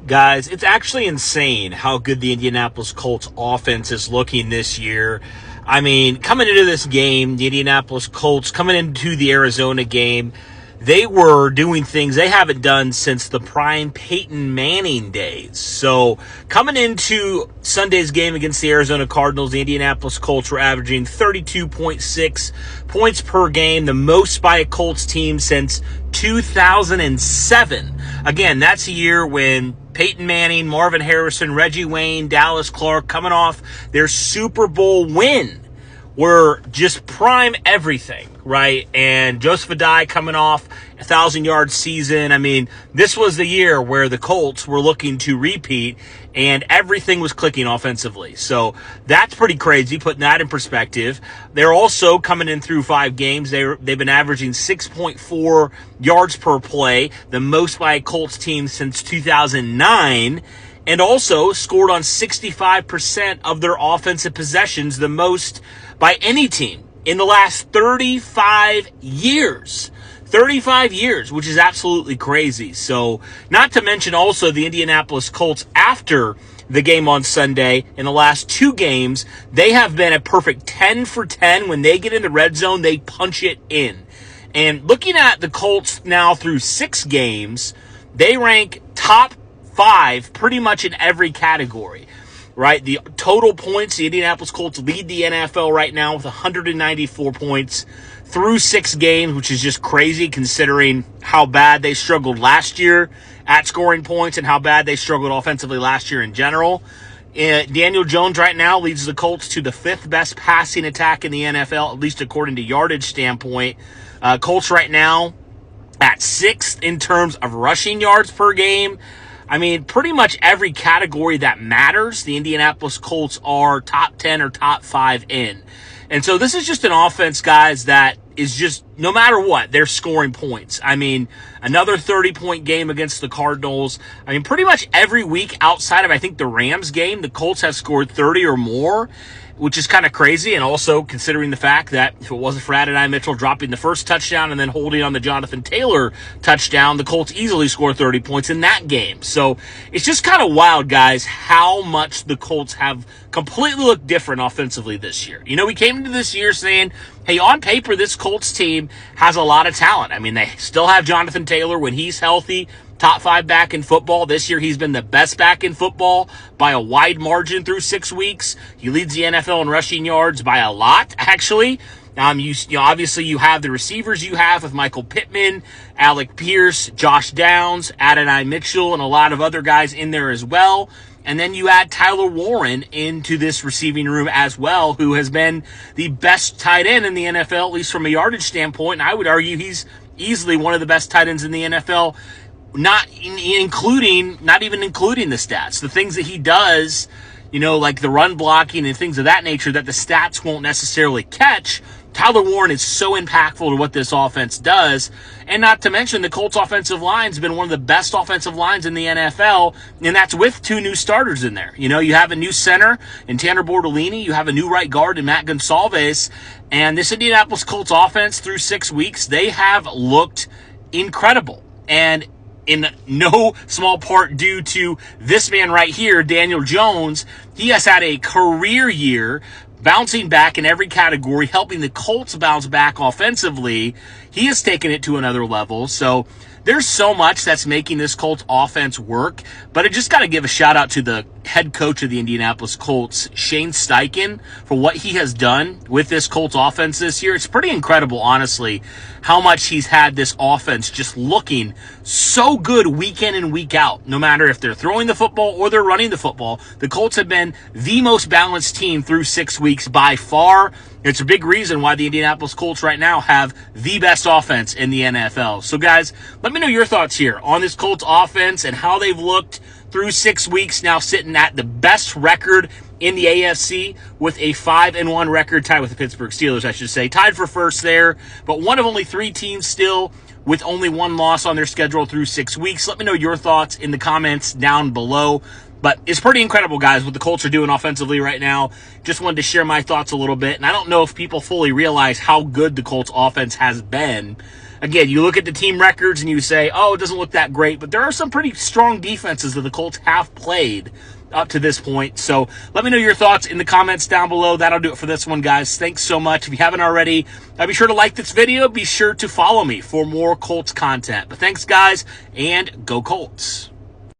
Guys, it's actually insane how good the Indianapolis Colts offense is looking this year. I mean, coming into this game, the Indianapolis Colts, coming into the Arizona game, they were doing things they haven't done since the prime Peyton Manning days. So coming into Sunday's game against the Arizona Cardinals, the Indianapolis Colts were averaging 32.6 points per game, the most by a Colts team since 2007. Again, that's a year when Peyton Manning, Marvin Harrison, Reggie Wayne, Dallas Clark coming off their Super Bowl win were just prime everything, right? And Joseph Adai coming off a 1,000-yard season. I mean, this was the year where the Colts were looking to repeat, and everything was clicking offensively. So that's pretty crazy, putting that in perspective. They're also coming in through 5 games. They've been averaging 6.4 yards per play, the most by a Colts team since 2009. And also scored on 65% of their offensive possessions, the most by any team in the last 35 years. 35 years, which is absolutely crazy. So, not to mention also the Indianapolis Colts after the game on Sunday, in the last 2 games, they have been a perfect 10 for 10. When they get in the red zone, they punch it in. And looking at the Colts now through 6 games, they rank top 5 pretty much in every category, right? The total points, the Indianapolis Colts lead the NFL right now with 194 points through 6 games, which is just crazy considering how bad they struggled last year at scoring points and how bad they struggled offensively last year in general. Daniel Jones right now leads the Colts to the 5th best passing attack in the NFL, at least according to yardage standpoint. Colts right now at 6th in terms of rushing yards per game. I mean, pretty much every category that matters, the Indianapolis Colts are top 10 or top 5 in. And so this is just an offense, guys, that is just, no matter what, they're scoring points. I mean, another 30-point game against the Cardinals. I mean, pretty much every week outside of, I think, the Rams game, the Colts have scored 30 or more, which is kind of crazy. And also considering the fact that if it wasn't for Adonai Mitchell dropping the first touchdown and then holding on the Jonathan Taylor touchdown, the Colts easily scored 30 points in that game. So it's just kind of wild, guys, how much the Colts have completely looked different offensively this year. You know, we came into this year saying, hey, on paper, this Colts team has a lot of talent. I mean, they still have Jonathan Taylor when he's healthy. Top 5 back in football. This year, he's been the best back in football by a wide margin through 6 weeks. He leads the NFL in rushing yards by a lot, actually. Obviously, you have the receivers you have with Michael Pittman, Alec Pierce, Josh Downs, Adonai Mitchell, and a lot of other guys in there as well. And then you add Tyler Warren into this receiving room as well, who has been the best tight end in the NFL, at least from a yardage standpoint. And I would argue he's easily one of the best tight ends in the NFL. Not even including the stats, the things that he does, like the run blocking and things of that nature that the stats won't necessarily catch. Tyler Warren is so impactful to what this offense does. And not to mention the Colts offensive line's been one of the best offensive lines in the NFL, and that's with 2 new starters in there. You have a new center in Tanner Bortolini, you have a new right guard in Matt Gonsalves, and this Indianapolis Colts offense through 6 weeks, they have looked incredible. And in no small part due to this man right here, Daniel Jones. He has had a career year, bouncing back in every category, helping the Colts bounce back offensively. He has taken it to another level. So there's so much that's making this Colts offense work. But I just got to give a shout out to the head coach of the Indianapolis Colts, Shane Steichen, for what he has done with this Colts offense this year. It's pretty incredible, honestly, how much he's had this offense just looking so good week in and week out. No matter if they're throwing the football or they're running the football, the Colts have been the most balanced team through 6 weeks by far. It's a big reason why the Indianapolis Colts right now have the best offense in the NFL. So, guys, let me know your thoughts here on this Colts offense and how they've looked through 6 weeks, now sitting at the best record in the AFC with a 5-1 record, tied with the Pittsburgh Steelers, I should say. Tied for first there, but one of only 3 teams still with only 1 loss on their schedule through 6 weeks. Let me know your thoughts in the comments down below. But it's pretty incredible, guys, what the Colts are doing offensively right now. Just wanted to share my thoughts a little bit. And I don't know if people fully realize how good the Colts offense has been. again, you look at the team records and you say, oh, it doesn't look that great, but there are some pretty strong defenses that the Colts have played up to this point. So let me know your thoughts in the comments down below. That'll do it for this one, guys. Thanks so much. If you haven't already, be sure to like this video. Be sure to follow me for more Colts content. But thanks, guys, and go Colts.